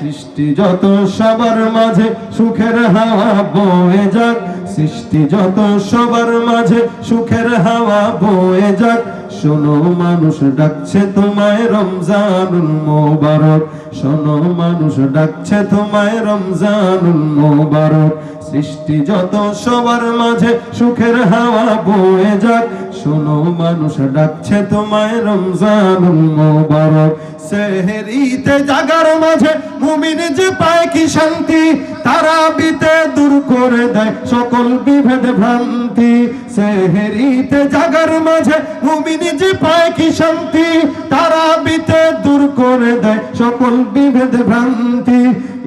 সৃষ্টি যত সবার মাঝে সুখের হাওয়া বয়ে যাক, সৃষ্টি যত সবার মাঝে সুখের হাওয়া বয়ে যাক। শোনো মানুষ ডাকছে তোমায় রমজানুল মোবারক, শোনো মানুষ ডাকছে তোমায় রমজানুল মোবারক। সৃষ্টি যত সবার মাঝে সুখের হাওয়া বয়ে যাক, শোনো মানুষ ডাকছে তোমায় রমজানুল মোবারক। সেহরিতে জাগার মাঝে মুমিন যে পায় কি শান্তি, তারাবিতে দূর করে দেয় সকল বিভেদ ভ্রান্তি। সেহরিতে জাগার মাঝে মুমিন যে পায় কি শান্তি, তারাবিতে দূর করে দেয় সকল বিভেদ ভ্রান্তি।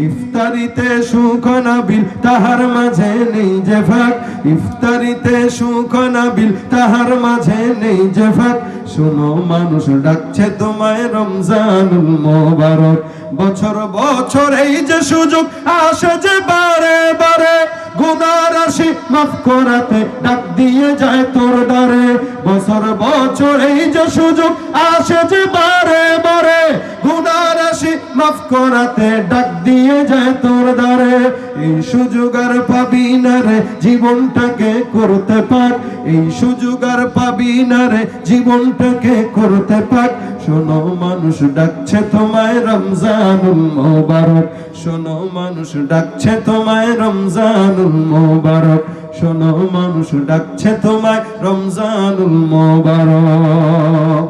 ইফতারিতে সুখ নাবিল তাহার মাঝে নেই যে ফাঁক, ইফতারিতে সুখ নাবিল তাহার মাঝে নেই যে ফাঁক। শোনো মানুষ ডাকছে তোমায় রমজানুল মোবারক। বছর বছর এই যে সুযোগ আসে যে বারে বারে, গুনার রাশি মাফ করাতে ডাক দিয়ে যায় তোর দ্বারে। বছর বছর এই যে সুযোগ আসে যে বারে বারে, গুনার রাশি মাফ করাতে ডাক দিয়ে যায় তোর দ্বারে। এই সুযোগ আর পাবি না রে জীবনটাকে করতে পাক, এই সুযোগ আর পাবি না রে জীবনটাকে করতে পাক। শোনো মানুষ ডাকছে তোমায় রমজানুল মোবারক, শোনো মানুষ ডাকছে তোমায় রমজানুল মোবারক, শোনো মানুষ ডাকছে তোমায় রমজানুল মোবারক।